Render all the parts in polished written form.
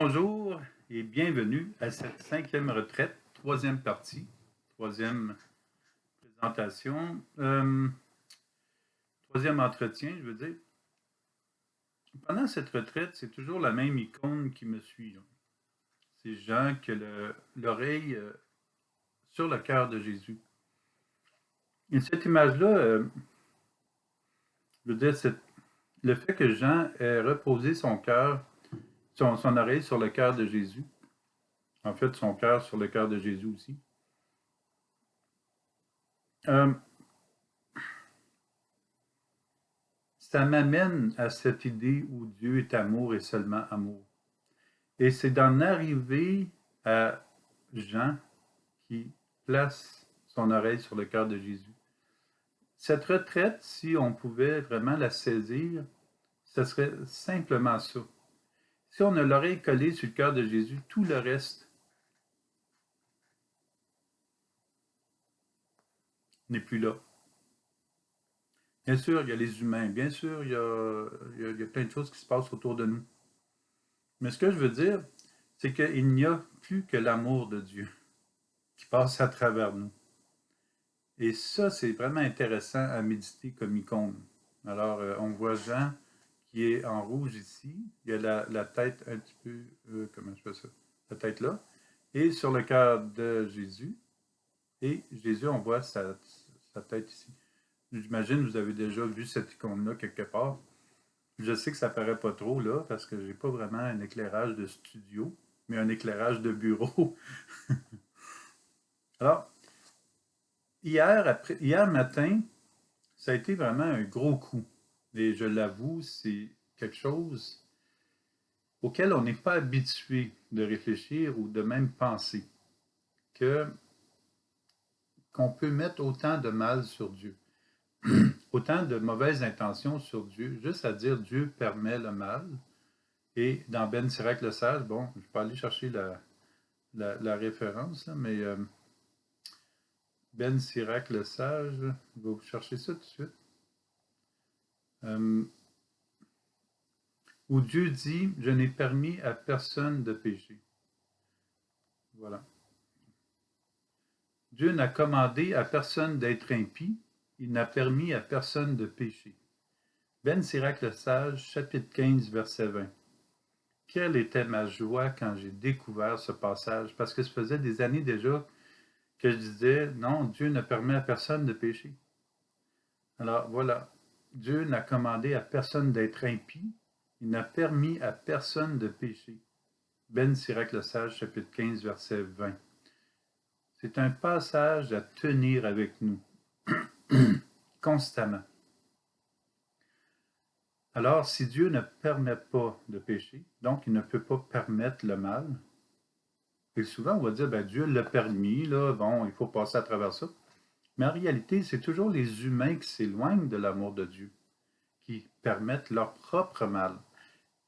Bonjour et bienvenue à cette cinquième retraite, troisième partie, troisième présentation, troisième entretien, je veux dire. Pendant cette retraite, c'est toujours la même icône qui me suit. C'est Jean qui a l'oreille sur le cœur de Jésus. Et cette image-là, je veux dire, le fait que Jean ait reposé son cœur, son oreille sur le cœur de Jésus, en fait, son cœur sur le cœur de Jésus aussi, euh, ça m'amène à cette idée où Dieu est amour et seulement amour. Et c'est d'en arriver à Jean qui place son oreille sur le cœur de Jésus. Cette retraite, si on pouvait vraiment la saisir, ce serait simplement ça. Si on a l'oreille collée sur le cœur de Jésus, tout le reste n'est plus là. Bien sûr, il y a les humains. Bien sûr, il y a plein de choses qui se passent autour de nous. Mais ce que je veux dire, c'est qu'il n'y a plus que l'amour de Dieu qui passe à travers nous. Et ça, c'est vraiment intéressant à méditer comme icône. Alors, on voit Jean qui est en rouge ici. Il y a la tête un petit peu, comment je fais ça? La tête là. Et sur le cœur de Jésus. Et Jésus, on voit sa tête ici. J'imagine que vous avez déjà vu cette icône-là quelque part. Je sais que ça paraît pas trop là, parce que j'ai pas vraiment un éclairage de studio, mais un éclairage de bureau. Alors, hier matin, ça a été vraiment un gros coup. Et je l'avoue, c'est quelque chose auquel on n'est pas habitué de réfléchir ou de même penser. Que qu'on peut mettre autant de mal sur Dieu, autant de mauvaises intentions sur Dieu, juste à dire Dieu permet le mal. Et dans Ben Sirac le Sage, bon, je peux aller chercher la référence, là, mais Ben Sirac le Sage, je vais vous chercher ça tout de suite. Euh, où Dieu dit, je n'ai permis à personne de pécher. Voilà. Dieu n'a commandé à personne d'être impie, il n'a permis à personne de pécher. Ben Sirac le Sage, chapitre 15, verset 20. Quelle était ma joie quand j'ai découvert ce passage, parce que ça faisait des années déjà que je disais, non, Dieu ne permet à personne de pécher. Alors voilà, Dieu n'a commandé à personne d'être impie, il n'a permis à personne de pécher. Ben Sirac le Sage, chapitre 15, verset 20. C'est un passage à tenir avec nous, constamment. Alors, si Dieu ne permet pas de pécher, donc il ne peut pas permettre le mal, et souvent on va dire, ben, Dieu l'a permis, là, bon, il faut passer à travers ça. Mais en réalité, c'est toujours les humains qui s'éloignent de l'amour de Dieu, qui permettent leur propre mal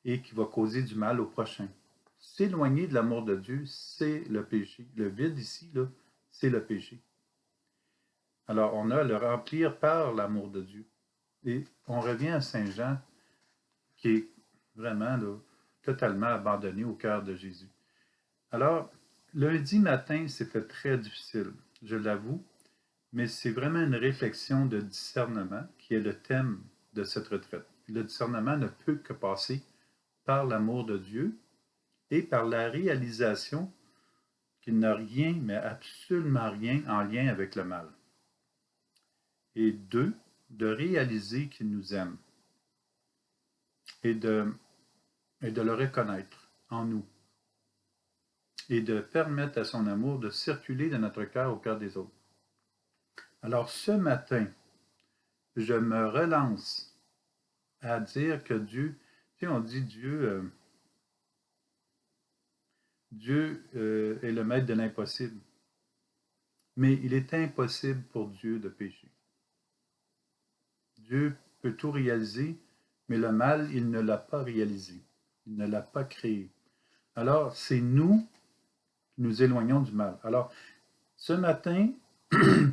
et qui va causer du mal au prochain. S'éloigner de l'amour de Dieu, c'est le péché. Le vide ici, là, c'est le péché. Alors, on a à le remplir par l'amour de Dieu. Et on revient à Saint Jean, qui est vraiment là, totalement abandonné au cœur de Jésus. Alors, lundi matin, c'était très difficile, je l'avoue, mais c'est vraiment une réflexion de discernement qui est le thème de cette retraite. Le discernement ne peut que passer par l'amour de Dieu et par la réalisation qu'il n'a rien, mais absolument rien en lien avec le mal. Et deux, de réaliser qu'il nous aime et de, et de le reconnaître en nous et de permettre à son amour de circuler de notre cœur au cœur des autres. Alors ce matin, je me relance à dire que Dieu, tu sais, on dit Dieu est le maître de l'impossible, mais il est impossible pour Dieu de pécher. Dieu peut tout réaliser, mais le mal, il ne l'a pas réalisé. Il ne l'a pas créé. Alors, c'est nous qui nous éloignons du mal. Alors, ce matin,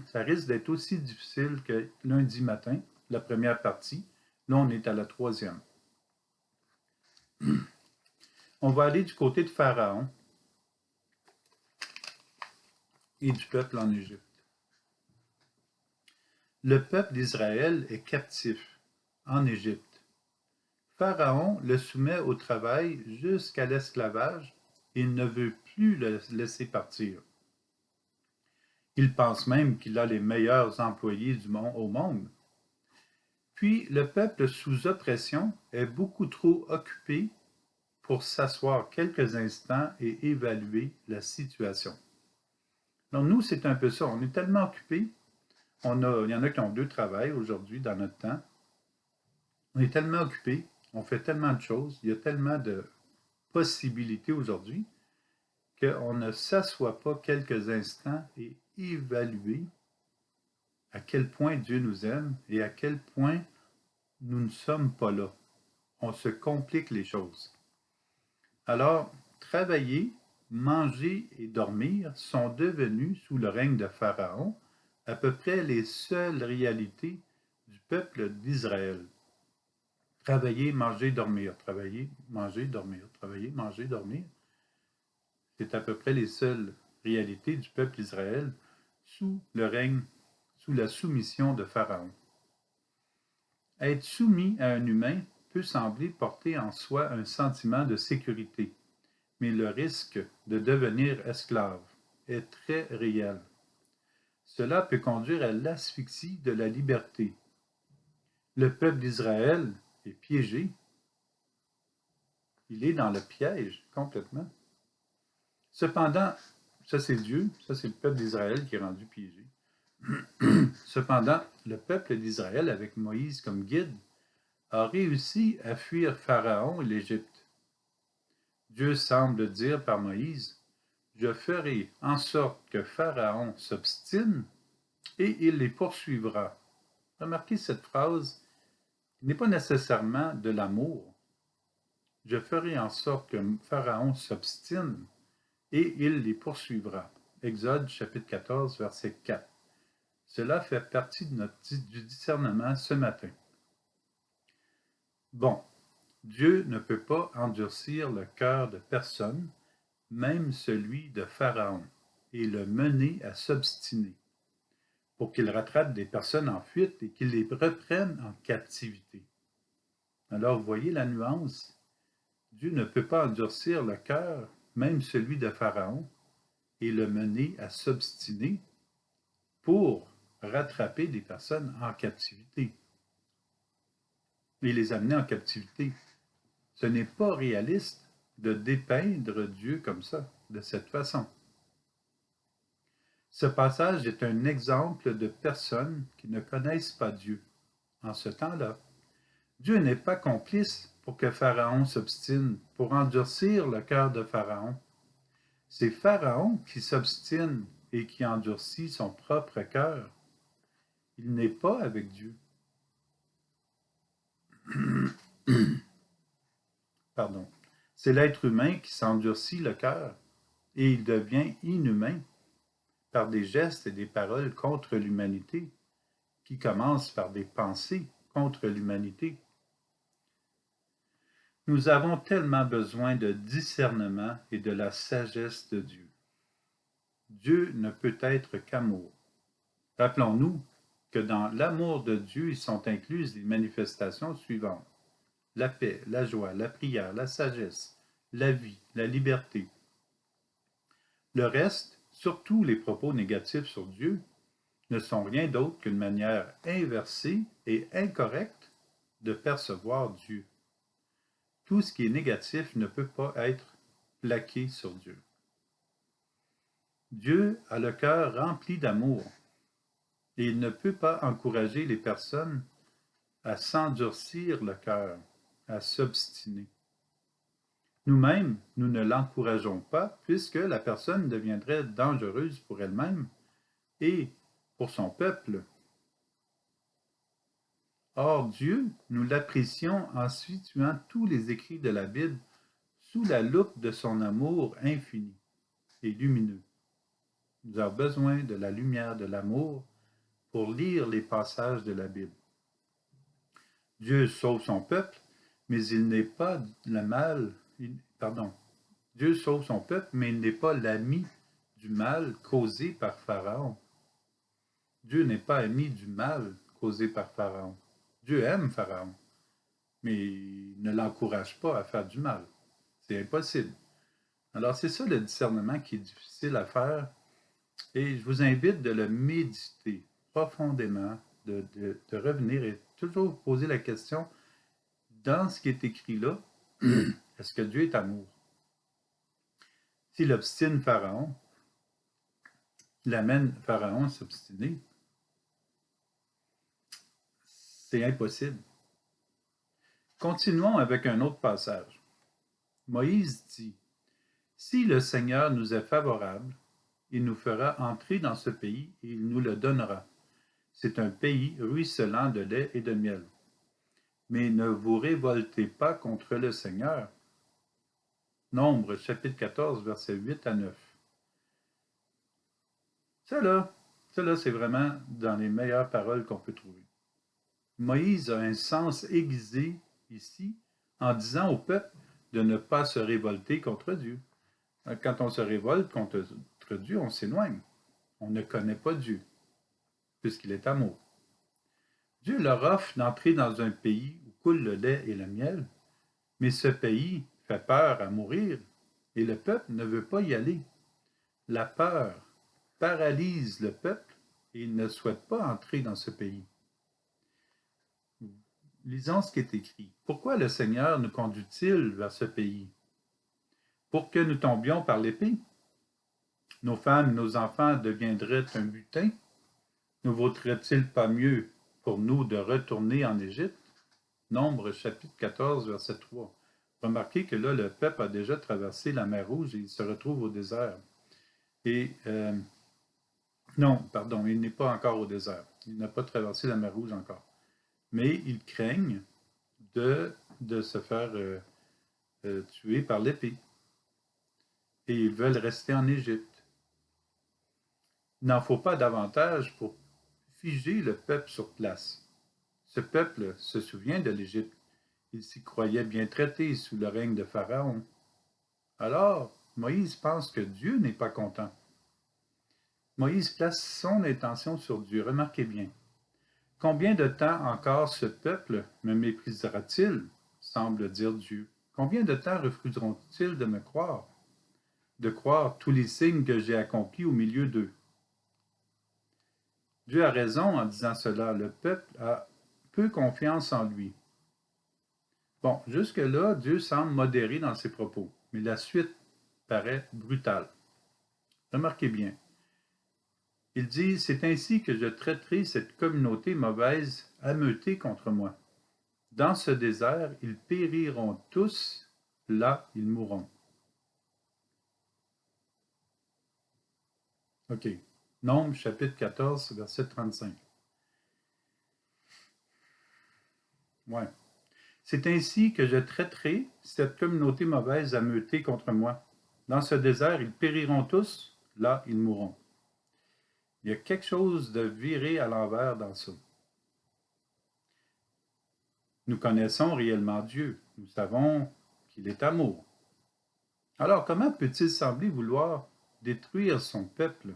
ça risque d'être aussi difficile que lundi matin, la première partie. Là, on est à la troisième. On va aller du côté de Pharaon et du peuple en Égypte. Le peuple d'Israël est captif en Égypte. Pharaon le soumet au travail jusqu'à l'esclavage et il ne veut plus le laisser partir. Il pense même qu'il a les meilleurs employés au monde. Puis le peuple sous oppression est beaucoup trop occupé pour s'asseoir quelques instants et évaluer la situation. Donc nous, c'est un peu ça. On est tellement occupés. Il y en a qui ont 2 travails aujourd'hui dans notre temps. On est tellement occupés, on fait tellement de choses, il y a tellement de possibilités aujourd'hui qu'on ne s'assoit pas quelques instants et évaluer à quel point Dieu nous aime et à quel point nous ne sommes pas là. On se complique les choses. Alors, travailler, manger et dormir sont devenus, sous le règne de Pharaon, à peu près les seules réalités du peuple d'Israël. Travailler, manger, dormir. Travailler, manger, dormir. Travailler, manger, dormir. C'est à peu près les seules réalités du peuple d'Israël sous le règne, sous la soumission de Pharaon. Être soumis à un humain peut sembler porter en soi un sentiment de sécurité, mais le risque de devenir esclave est très réel. Cela peut conduire à l'asphyxie de la liberté. Le peuple d'Israël est piégé. Il est dans le piège complètement. Cependant, ça c'est Dieu, ça c'est le peuple d'Israël qui est rendu piégé. Cependant, le peuple d'Israël, avec Moïse comme guide, a réussi à fuir Pharaon et l'Égypte. Dieu semble dire par Moïse, « Je ferai en sorte que Pharaon s'obstine et il les poursuivra. » Remarquez cette phrase, n'est pas nécessairement de l'amour. Je ferai en sorte que Pharaon s'obstine et il les poursuivra. Exode chapitre 14, verset 4. Cela fait partie du discernement ce matin. Bon, Dieu ne peut pas endurcir le cœur de personne, même celui de Pharaon, et le mener à s'obstiner, pour qu'il rattrape des personnes en fuite et qu'il les reprenne en captivité. Alors, vous voyez la nuance? Dieu ne peut pas endurcir le cœur, même celui de Pharaon, et le mener à s'obstiner pour rattraper des personnes en captivité et les amener en captivité. Ce n'est pas réaliste de dépeindre Dieu comme ça, de cette façon. Ce passage est un exemple de personnes qui ne connaissent pas Dieu en ce temps-là. Dieu n'est pas complice pour que Pharaon s'obstine, pour endurcir le cœur de Pharaon. C'est Pharaon qui s'obstine et qui endurcit son propre cœur. Il n'est pas avec Dieu. Pardon. C'est l'être humain qui s'endurcit le cœur et il devient inhumain par des gestes et des paroles contre l'humanité, qui commencent par des pensées contre l'humanité. Nous avons tellement besoin de discernement et de la sagesse de Dieu. Dieu ne peut être qu'amour. Rappelons-nous que dans l'amour de Dieu, ils sont incluses les manifestations suivantes. La paix, la joie, la prière, la sagesse, la vie, la liberté. Le reste, surtout les propos négatifs sur Dieu, ne sont rien d'autre qu'une manière inversée et incorrecte de percevoir Dieu. Tout ce qui est négatif ne peut pas être plaqué sur Dieu. Dieu a le cœur rempli d'amour et il ne peut pas encourager les personnes à s'endurcir le cœur, à s'obstiner. Nous-mêmes, nous ne l'encourageons pas puisque la personne deviendrait dangereuse pour elle-même et pour son peuple. Or, Dieu, nous l'apprécions en situant tous les écrits de la Bible sous la loupe de son amour infini et lumineux. Nous avons besoin de la lumière de l'amour pour lire les passages de la Bible. Dieu sauve son peuple, mais il n'est pas le mal pardon, Dieu sauve son peuple, mais il n'est pas l'ami du mal causé par Pharaon. Dieu n'est pas ami du mal causé par Pharaon. Dieu aime Pharaon, mais il ne l'encourage pas à faire du mal. C'est impossible. Alors c'est ça le discernement qui est difficile à faire, et je vous invite de le méditer profondément, de revenir et toujours vous poser la question, dans ce qui est écrit là, est-ce que Dieu est amour? S'il obstine Pharaon, il amène Pharaon à s'obstiner, c'est impossible. Continuons avec un autre passage. Moïse dit, « Si le Seigneur nous est favorable, il nous fera entrer dans ce pays et il nous le donnera. C'est un pays ruisselant de lait et de miel. Mais ne vous révoltez pas contre le Seigneur. » Nombre, chapitre 14, versets 8 à 9. Ça là, c'est vraiment dans les meilleures paroles qu'on peut trouver. Moïse a un sens aiguisé ici en disant au peuple de ne pas se révolter contre Dieu. Quand on se révolte contre Dieu, on s'éloigne. On ne connaît pas Dieu, puisqu'il est amour. Dieu leur offre d'entrer dans un pays où coule le lait et le miel, mais ce pays fait peur à mourir et le peuple ne veut pas y aller. La peur paralyse le peuple et il ne souhaite pas entrer dans ce pays. Lisons ce qui est écrit. Pourquoi le Seigneur nous conduit-il vers ce pays? Pour que nous tombions par l'épée? Nos femmes et nos enfants deviendraient un butin? Ne vaudrait-il pas mieux pour nous de retourner en Égypte? Nombre chapitre 14, verset 3. Remarquez que là, le peuple a déjà traversé la mer Rouge et il se retrouve au désert. Et non, pardon, il n'est pas encore au désert. Il n'a pas traversé la mer Rouge encore. Mais ils craignent de se faire tuer par l'épée. Et ils veulent rester en Égypte. Il n'en faut pas davantage pour figer le peuple sur place. Ce peuple se souvient de l'Égypte. Il s'y croyait bien traité sous le règne de Pharaon. Alors, Moïse pense que Dieu n'est pas content. Moïse place son intention sur Dieu. Remarquez bien. Combien de temps encore ce peuple me méprisera-t-il, semble dire Dieu. Combien de temps refuseront-ils de me croire, de croire tous les signes que j'ai accomplis au milieu d'eux? Dieu a raison en disant cela. Le peuple a peu confiance en lui. Bon, jusque-là, Dieu semble modéré dans ses propos, mais la suite paraît brutale. Remarquez bien. Il dit, « C'est ainsi que je traiterai cette communauté mauvaise ameutée contre moi. Dans ce désert, ils périront tous, là ils mourront. » OK. Nombre, chapitre 14, verset 35. Ouais. C'est ainsi que je traiterai cette communauté mauvaise ameutée contre moi. Dans ce désert, ils périront tous, là ils mourront. Il y a quelque chose de viré à l'envers dans ça. Nous connaissons réellement Dieu. Nous savons qu'il est amour. Alors, comment peut-il sembler vouloir détruire son peuple?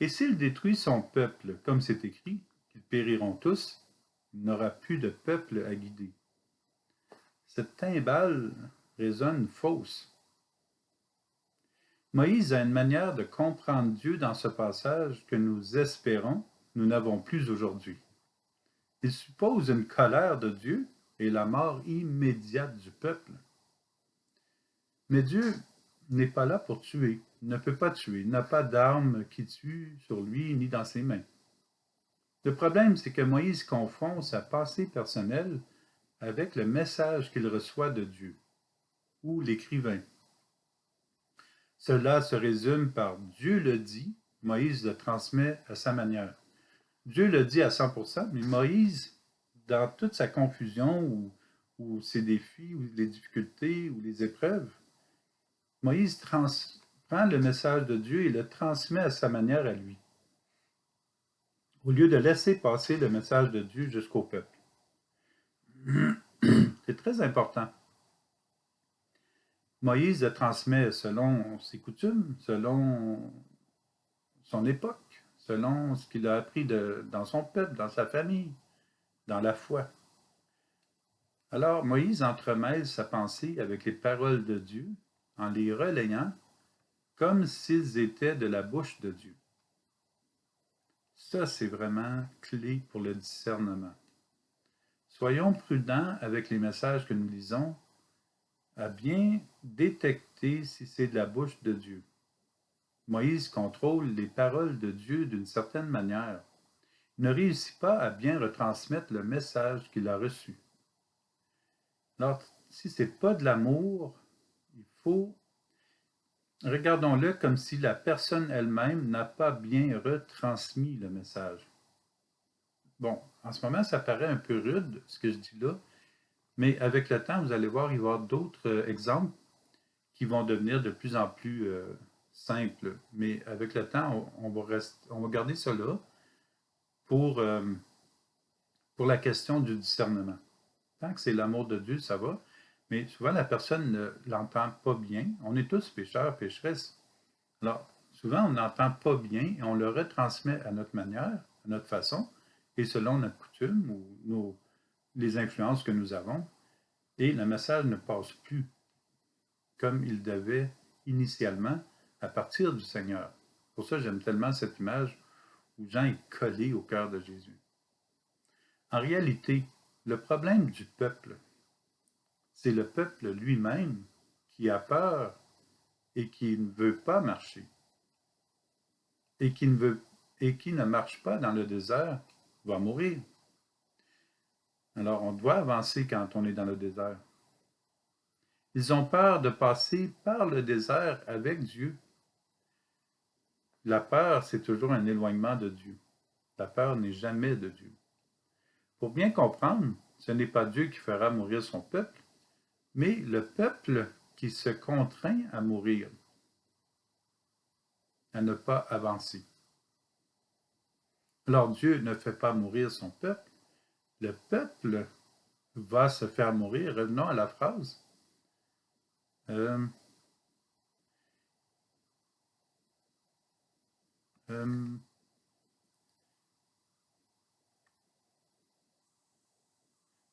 Et s'il détruit son peuple, comme c'est écrit, qu'ils périront tous, il n'aura plus de peuple à guider. Cette timbale résonne fausse. Moïse a une manière de comprendre Dieu dans ce passage que nous espérons, nous n'avons plus aujourd'hui. Il suppose une colère de Dieu et la mort immédiate du peuple. Mais Dieu n'est pas là pour tuer, il ne peut pas tuer, il n'a pas d'arme qui tue sur lui ni dans ses mains. Le problème, c'est que Moïse confond sa pensée personnelle avec le message qu'il reçoit de Dieu, ou l'écrivain. Cela se résume par Dieu le dit, Moïse le transmet à sa manière. Dieu le dit à 100%, mais Moïse, dans toute sa confusion ou ses défis, ou les difficultés, ou les épreuves, Moïse prend le message de Dieu et le transmet à sa manière à lui, au lieu de laisser passer le message de Dieu jusqu'au peuple. C'est très important. Moïse le transmet selon ses coutumes, selon son époque, selon ce qu'il a appris dans son peuple, dans sa famille, dans la foi. Alors Moïse entremêle sa pensée avec les paroles de Dieu en les relayant comme s'ils étaient de la bouche de Dieu. Ça, c'est vraiment clé pour le discernement. Soyons prudents avec les messages que nous lisons à bien détecter si c'est de la bouche de Dieu. Moïse contrôle les paroles de Dieu d'une certaine manière. Il ne réussit pas à bien retransmettre le message qu'il a reçu. Alors, si ce n'est pas de l'amour, il faut regardons-le comme si la personne elle-même n'a pas bien retransmis le message. Bon, en ce moment, ça paraît un peu rude, ce que je dis là, mais avec le temps, vous allez voir, il va y avoir d'autres exemples qui vont devenir de plus en plus simples. Mais avec le temps, on va garder ça là pour, pour la question du discernement. Tant que c'est l'amour de Dieu, ça va. Mais souvent, la personne ne l'entend pas bien. On est tous pécheurs, pécheresses. Alors, souvent, on n'entend pas bien et on le retransmet à notre manière, à notre façon, et selon notre coutume ou les influences que nous avons. Et le message ne passe plus comme il devait initialement à partir du Seigneur. Pour ça, j'aime tellement cette image où Jean est collé au cœur de Jésus. En réalité, le problème du peuple, c'est le peuple lui-même qui a peur et qui ne veut pas marcher et qui ne marche pas dans le désert va mourir. Alors, on doit avancer quand on est dans le désert. Ils ont peur de passer par le désert avec Dieu. La peur, c'est toujours un éloignement de Dieu. La peur n'est jamais de Dieu. Pour bien comprendre, ce n'est pas Dieu qui fera mourir son peuple, mais le peuple qui se contraint à mourir, à ne pas avancer. Alors Dieu ne fait pas mourir son peuple, le peuple va se faire mourir. Revenons à la phrase. Euh, euh,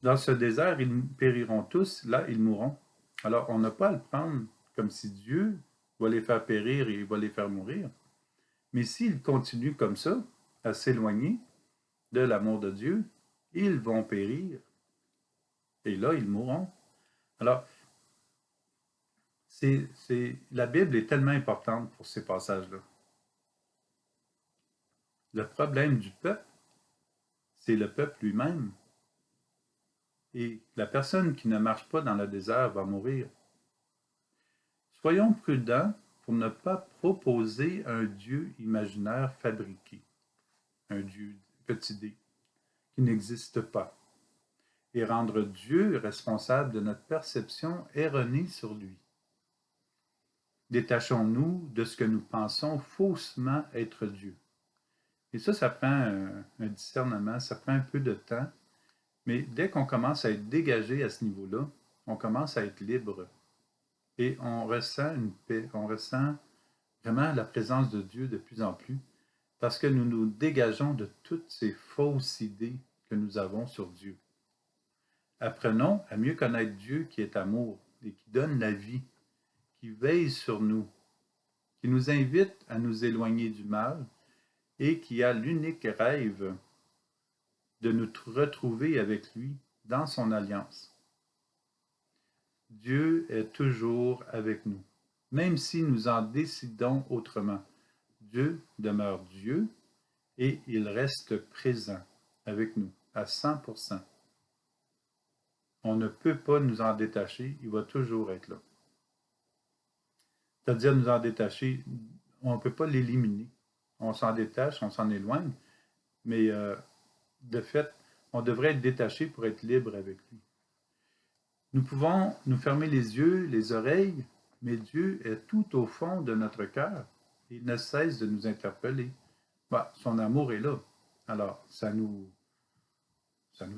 Dans ce désert, ils périront tous, là, ils mourront. Alors, on n'a pas à le prendre comme si Dieu va les faire périr et va les faire mourir. Mais s'ils continuent comme ça, à s'éloigner de l'amour de Dieu, ils vont périr. Et là, ils mourront. Alors, la Bible est tellement importante pour ces passages-là. Le problème du peuple, c'est le peuple lui-même. Et la personne qui ne marche pas dans le désert va mourir. Soyons prudents pour ne pas proposer un Dieu imaginaire fabriqué, un Dieu petit d, qui n'existe pas, et rendre Dieu responsable de notre perception erronée sur lui. Détachons-nous de ce que nous pensons faussement être Dieu. Et ça prend un discernement, ça prend un peu de temps, mais dès qu'on commence à être dégagé à ce niveau-là, on commence à être libre. Et on ressent une paix, on ressent vraiment la présence de Dieu de plus en plus, parce que nous nous dégageons de toutes ces fausses idées que nous avons sur Dieu. Apprenons à mieux connaître Dieu qui est amour et qui donne la vie, qui veille sur nous, qui nous invite à nous éloigner du mal et qui a l'unique rêve de nous retrouver avec lui dans son alliance. Dieu est toujours avec nous, même si nous en décidons autrement. Dieu demeure Dieu et il reste présent avec nous à 100%. On ne peut pas nous en détacher, il va toujours être là. C'est-à-dire nous en détacher, on ne peut pas l'éliminer. On s'en détache, on s'en éloigne, mais de fait, on devrait être détaché pour être libre avec lui. Nous pouvons nous fermer les yeux, les oreilles, mais Dieu est tout au fond de notre cœur. Il ne cesse de nous interpeller. Bah, son amour est là. Alors, ça nous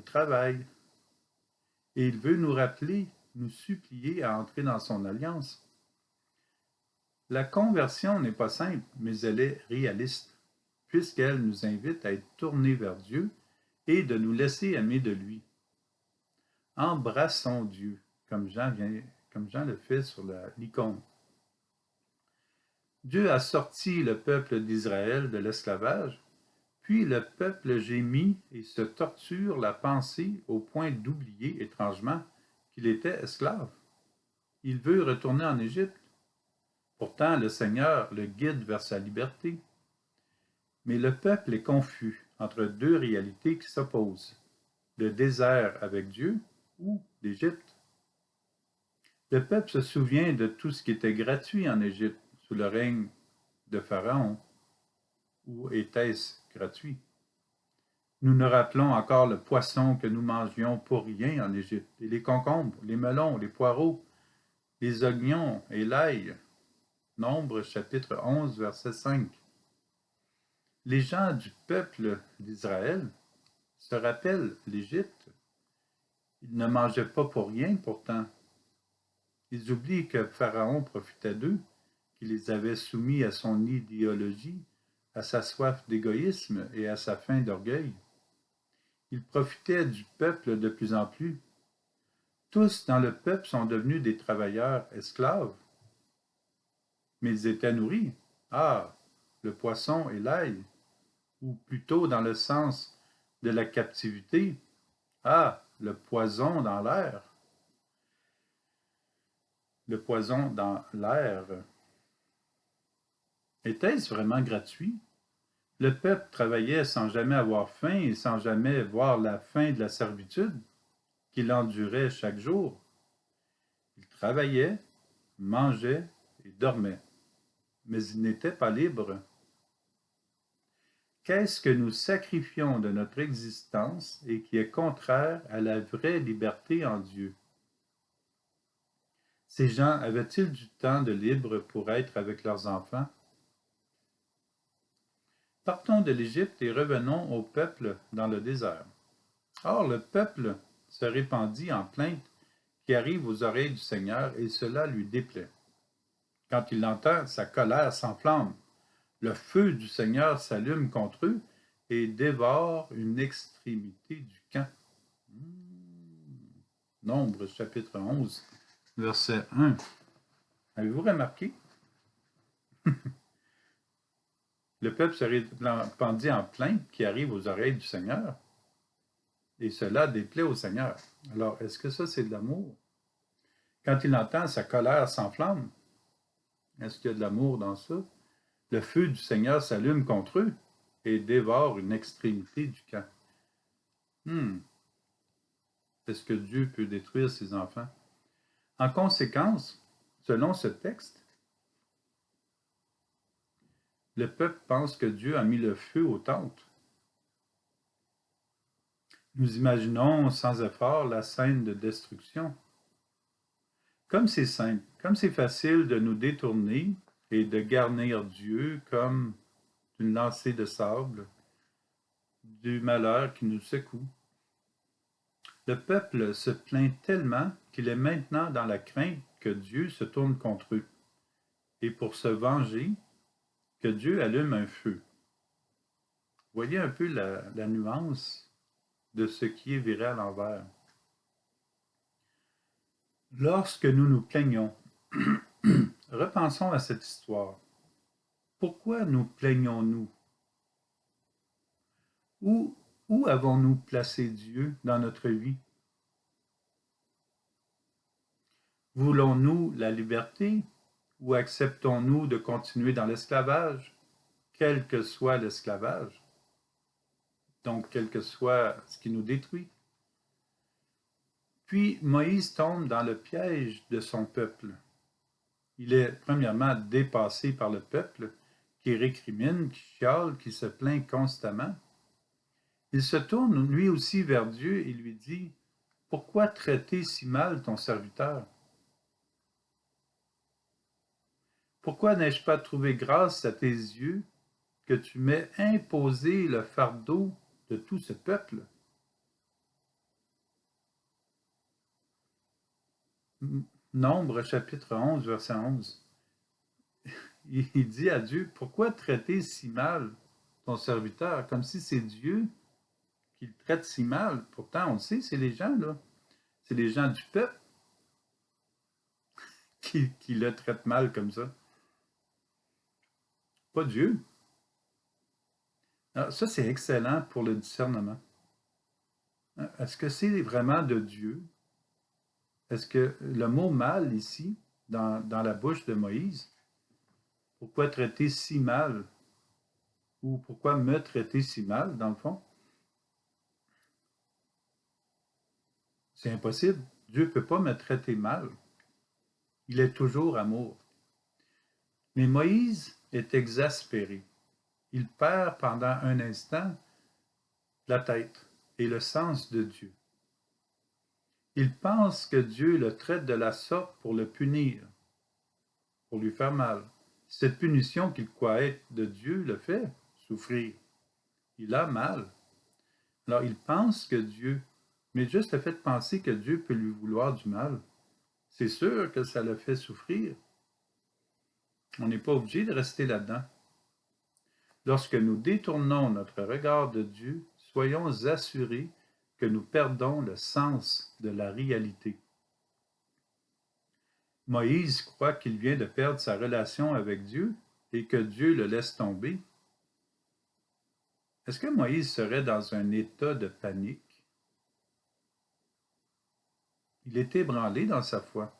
travaille. Et il veut nous rappeler, nous supplier à entrer dans son alliance. La conversion n'est pas simple, mais elle est réaliste, puisqu'elle nous invite à être tournés vers Dieu et de nous laisser aimer de lui. Embrassons Dieu, comme Jean le fait sur l'icône. Dieu a sorti le peuple d'Israël de l'esclavage, puis le peuple gémit et se torture la pensée au point d'oublier étrangement qu'il était esclave. Il veut retourner en Égypte. Pourtant, le Seigneur le guide vers sa liberté. Mais le peuple est confus entre deux réalités qui s'opposent, le désert avec Dieu ou l'Égypte. Le peuple se souvient de tout ce qui était gratuit en Égypte sous le règne de Pharaon. Ou était-ce gratuit? Nous nous rappelons encore le poisson que nous mangions pour rien en Égypte, et les concombres, les melons, les poireaux, les oignons et l'ail. Nombre chapitre 11, verset 5. Les gens du peuple d'Israël se rappellent l'Égypte. Ils ne mangeaient pas pour rien pourtant. Ils oublient que Pharaon profitait d'eux, qu'il les avait soumis à son idéologie, à sa soif d'égoïsme et à sa faim d'orgueil. Il profitait du peuple de plus en plus. Tous dans le peuple sont devenus des travailleurs esclaves, mais ils étaient nourris. Ah, le poisson et l'ail, ou plutôt dans le sens de la captivité. Ah, le poison dans l'air. Le poison dans l'air. Était-ce vraiment gratuit? Le peuple travaillait sans jamais avoir faim et sans jamais voir la fin de la servitude qu'il endurait chaque jour. Il travaillait, mangeait et dormait, mais il n'était pas libre. Qu'est-ce que nous sacrifions de notre existence et qui est contraire à la vraie liberté en Dieu? Ces gens avaient-ils du temps de libre pour être avec leurs enfants? Partons de l'Égypte et revenons au peuple dans le désert. Or, le peuple se répandit en plaintes qui arrivent aux oreilles du Seigneur et cela lui déplaît. Quand il l'entend, sa colère s'enflamme. Le feu du Seigneur s'allume contre eux et dévore une extrémité du camp. Nombre chapitre 11, verset 1. Avez-vous remarqué? Le peuple se répandit en plainte qui arrive aux oreilles du Seigneur et cela déplaît au Seigneur. Alors, est-ce que ça, c'est de l'amour? Quand il entend, sa colère s'enflamme. Est-ce qu'il y a de l'amour dans ça? Le feu du Seigneur s'allume contre eux et dévore une extrémité du camp. Est-ce que Dieu peut détruire ses enfants? En conséquence, selon ce texte, le peuple pense que Dieu a mis le feu aux tentes. Nous imaginons sans effort la scène de destruction. Comme c'est simple, comme c'est facile de nous détourner et de garnir Dieu comme une lancée de sable, du malheur qui nous secoue. Le peuple se plaint tellement qu'il est maintenant dans la crainte que Dieu se tourne contre eux, et pour se venger, que Dieu allume un feu. Voyez un peu la nuance de ce qui est viré à l'envers. Lorsque nous nous plaignons, repensons à cette histoire. Pourquoi nous plaignons-nous? Où avons-nous placé Dieu dans notre vie? Voulons-nous la liberté ou acceptons-nous de continuer dans l'esclavage, quel que soit l'esclavage? Donc, quel que soit ce qui nous détruit. Puis Moïse tombe dans le piège de son peuple. Il est premièrement dépassé par le peuple qui récrimine, qui chiale, qui se plaint constamment. Il se tourne lui aussi vers Dieu et lui dit « Pourquoi traiter si mal ton serviteur? Pourquoi n'ai-je pas trouvé grâce à tes yeux que tu m'aies imposé le fardeau de tout ce peuple? » Nombre chapitre 11, verset 11. il dit à Dieu, pourquoi traiter si mal ton serviteur, comme si c'est Dieu qui le traite si mal? Pourtant, on le sait, c'est les gens, là. C'est les gens du peuple qui le traitent mal comme ça. Pas Dieu. Alors, ça, c'est excellent pour le discernement. Est-ce que c'est vraiment de Dieu? Est-ce que le mot mal ici, dans la bouche de Moïse, pourquoi traiter si mal? Ou pourquoi me traiter si mal, dans le fond? C'est impossible. Dieu ne peut pas me traiter mal. Il est toujours amour. Mais Moïse est exaspéré. Il perd pendant un instant la tête et le sens de Dieu. Il pense que Dieu le traite de la sorte pour le punir, pour lui faire mal. Cette punition qu'il croit être de Dieu le fait souffrir. Il a mal. Alors il pense que Dieu, mais juste le fait de penser que Dieu peut lui vouloir du mal, c'est sûr que ça le fait souffrir. On n'est pas obligé de rester là-dedans. Lorsque nous détournons notre regard de Dieu, soyons assurés que nous perdons le sens de la réalité. Moïse croit qu'il vient de perdre sa relation avec Dieu et que Dieu le laisse tomber. Est-ce que Moïse serait dans un état de panique? Il est ébranlé dans sa foi.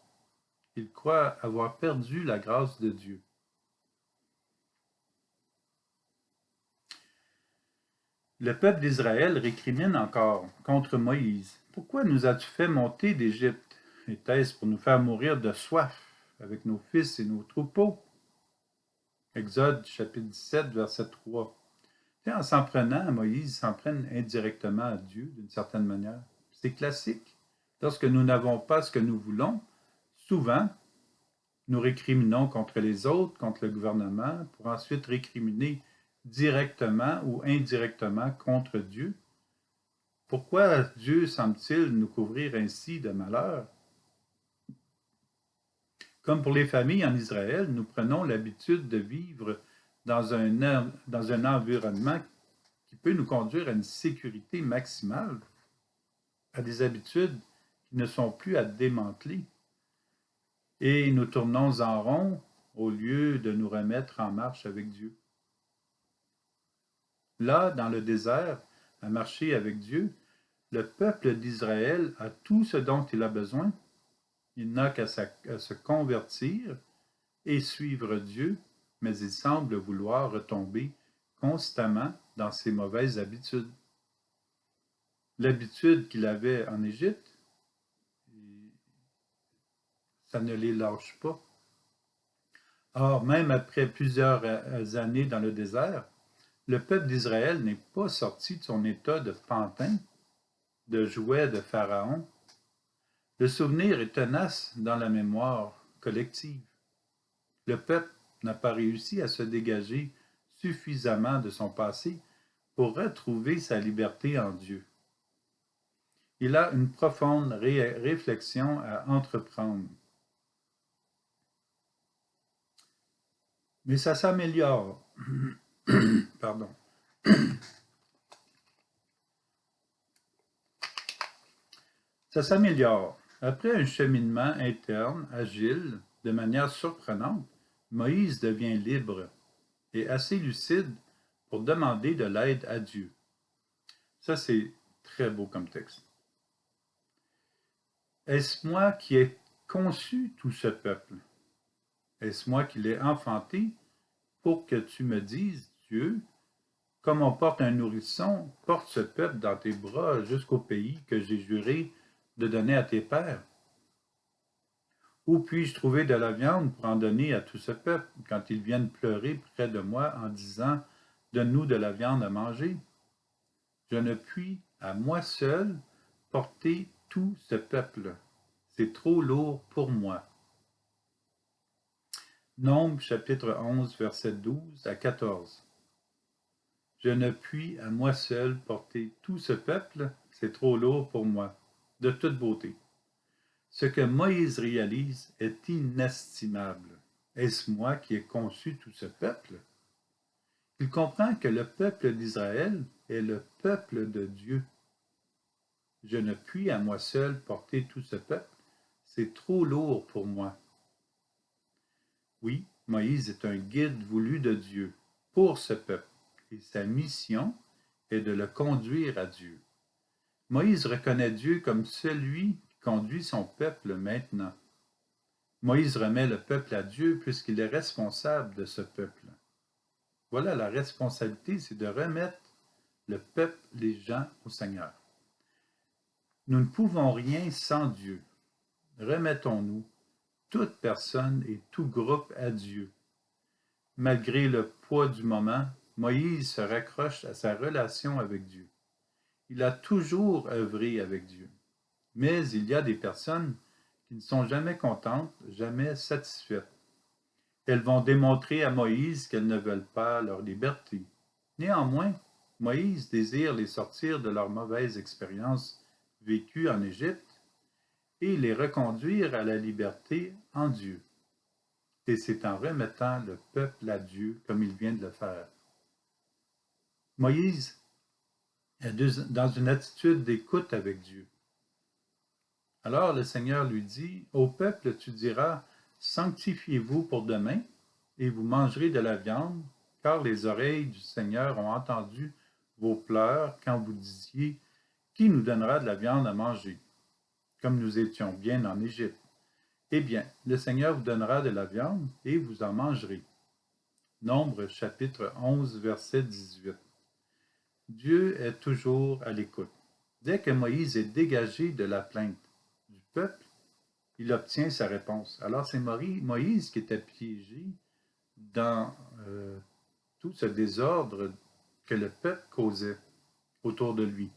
Il croit avoir perdu la grâce de Dieu. Le peuple d'Israël récrimine encore contre Moïse. Pourquoi nous as-tu fait monter d'Égypte? Était-ce pour nous faire mourir de soif avec nos fils et nos troupeaux? Exode chapitre 17, verset 3. En s'en prenant à Moïse, ils s'en prennent indirectement à Dieu d'une certaine manière. C'est classique. Lorsque nous n'avons pas ce que nous voulons, souvent, nous récriminons contre les autres, contre le gouvernement, pour ensuite récriminer directement ou indirectement contre Dieu. Pourquoi Dieu semble-t-il nous couvrir ainsi de malheur? Comme pour les familles en Israël, nous prenons l'habitude de vivre dans un environnement qui peut nous conduire à une sécurité maximale, à des habitudes qui ne sont plus à démanteler. Et nous tournons en rond au lieu de nous remettre en marche avec Dieu. Là, dans le désert, à marcher avec Dieu, le peuple d'Israël a tout ce dont il a besoin. Il n'a qu'à se convertir et suivre Dieu, mais il semble vouloir retomber constamment dans ses mauvaises habitudes. L'habitude qu'il avait en Égypte, ça ne les lâche pas. Or, même après plusieurs années dans le désert, le peuple d'Israël n'est pas sorti de son état de pantin, de jouet de Pharaon. Le souvenir est tenace dans la mémoire collective. Le peuple n'a pas réussi à se dégager suffisamment de son passé pour retrouver sa liberté en Dieu. Il a une profonde réflexion à entreprendre. Mais ça s'améliore. Pardon. Ça s'améliore. Après un cheminement interne, agile, de manière surprenante, Moïse devient libre et assez lucide pour demander de l'aide à Dieu. Ça, c'est très beau comme texte. Est-ce moi qui ai conçu tout ce peuple? Est-ce moi qui l'ai enfanté pour que tu me dises, Dieu, comme on porte un nourrisson, porte ce peuple dans tes bras jusqu'au pays que j'ai juré de donner à tes pères? Où puis-je trouver de la viande pour en donner à tout ce peuple quand ils viennent pleurer près de moi en disant, donne-nous de la viande à manger? Je ne puis à moi seul porter tout ce peuple. C'est trop lourd pour moi. Nombre chapitre 11, versets 12 à 14. Je ne puis à moi seul porter tout ce peuple, c'est trop lourd pour moi, de toute beauté. Ce que Moïse réalise est inestimable. Est-ce moi qui ai conçu tout ce peuple? Il comprend que le peuple d'Israël est le peuple de Dieu. Je ne puis à moi seul porter tout ce peuple, c'est trop lourd pour moi. Oui, Moïse est un guide voulu de Dieu pour ce peuple, et sa mission est de le conduire à Dieu. Moïse reconnaît Dieu comme celui qui conduit son peuple maintenant. Moïse remet le peuple à Dieu puisqu'il est responsable de ce peuple. Voilà la responsabilité, c'est de remettre le peuple, les gens au Seigneur. Nous ne pouvons rien sans Dieu. Remettons-nous, toute personne et tout groupe à Dieu. Malgré le poids du moment, Moïse se raccroche à sa relation avec Dieu. Il a toujours œuvré avec Dieu. Mais il y a des personnes qui ne sont jamais contentes, jamais satisfaites. Elles vont démontrer à Moïse qu'elles ne veulent pas leur liberté. Néanmoins, Moïse désire les sortir de leur mauvaise expérience vécue en Égypte et les reconduire à la liberté en Dieu. Et c'est en remettant le peuple à Dieu comme il vient de le faire. Moïse est dans une attitude d'écoute avec Dieu. Alors le Seigneur lui dit, au peuple tu diras, sanctifiez-vous pour demain, et vous mangerez de la viande, car les oreilles du Seigneur ont entendu vos pleurs quand vous disiez, qui nous donnera de la viande à manger, comme nous étions bien en Égypte. Eh bien, le Seigneur vous donnera de la viande, et vous en mangerez. Nombre chapitre 11, verset 18. Dieu est toujours à l'écoute. Dès que Moïse est dégagé de la plainte du peuple, il obtient sa réponse. Alors c'est Moïse qui était piégé dans tout ce désordre que le peuple causait autour de lui.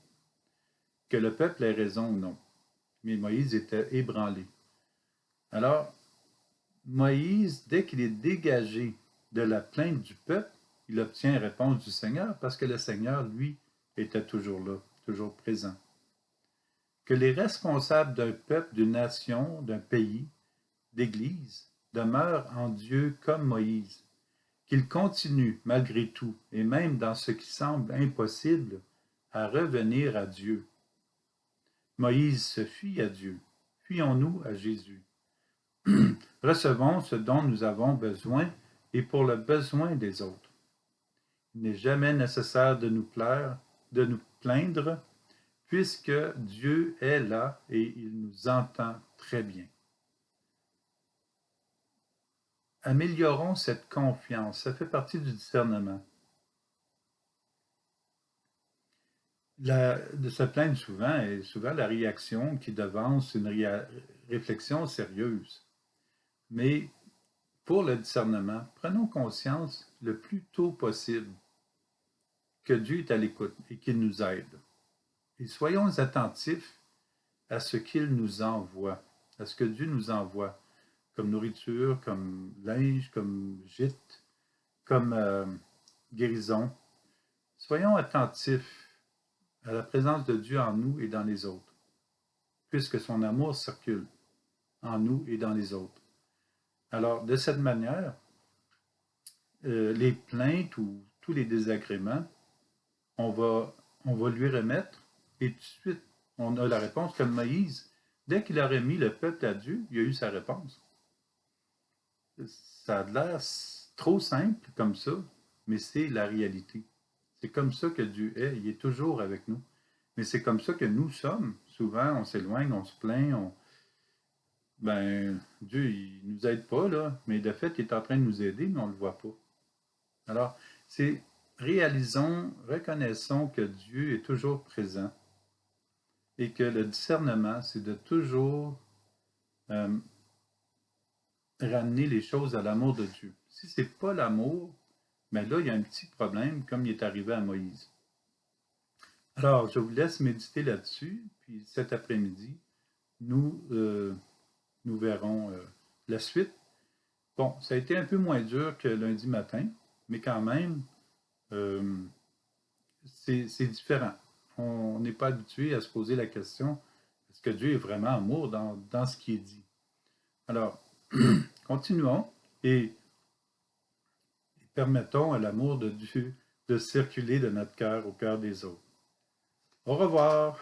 Que le peuple ait raison ou non. Mais Moïse était ébranlé. Alors, Moïse, dès qu'il est dégagé de la plainte du peuple, il obtient réponse du Seigneur parce que le Seigneur, lui, était toujours là, toujours présent. Que les responsables d'un peuple, d'une nation, d'un pays, d'Église, demeurent en Dieu comme Moïse, qu'ils continuent malgré tout, et même dans ce qui semble impossible, à revenir à Dieu. Moïse se fie à Dieu. Fions-nous à Jésus. Recevons ce dont nous avons besoin et pour le besoin des autres. Il n'est jamais nécessaire de nous plaindre, puisque Dieu est là et il nous entend très bien. Améliorons cette confiance, ça fait partie du discernement. De se plaindre souvent est souvent la réaction qui devance une réflexion sérieuse. Mais pour le discernement, prenons conscience le plus tôt possible que Dieu est à l'écoute et qu'il nous aide. Et soyons attentifs à ce qu'il nous envoie, à ce que Dieu nous envoie, comme nourriture, comme linge, comme gîte, comme guérison. Soyons attentifs à la présence de Dieu en nous et dans les autres, puisque son amour circule en nous et dans les autres. Alors, de cette manière, les plaintes ou tous les désagréments, on va lui remettre et tout de suite, on a la réponse comme Moïse. Dès qu'il a remis le peuple à Dieu, il a eu sa réponse. Ça a l'air trop simple comme ça, mais c'est la réalité. C'est comme ça que Dieu est. Il est toujours avec nous. Mais c'est comme ça que nous sommes. Souvent, on s'éloigne, on se plaint. Dieu, il ne nous aide pas, là. Mais de fait, il est en train de nous aider, mais on ne le voit pas. Alors, reconnaissons que Dieu est toujours présent et que le discernement, c'est de toujours ramener les choses à l'amour de Dieu. Si ce n'est pas l'amour, mais là, il y a un petit problème, comme il est arrivé à Moïse. Alors, je vous laisse méditer là-dessus, puis cet après-midi, nous verrons la suite. Bon, ça a été un peu moins dur que lundi matin, mais quand même, c'est différent. On n'est pas habitué à se poser la question, est-ce que Dieu est vraiment amour dans ce qui est dit? Alors, continuons. et permettons à l'amour de Dieu de circuler de notre cœur au cœur des autres. Au revoir.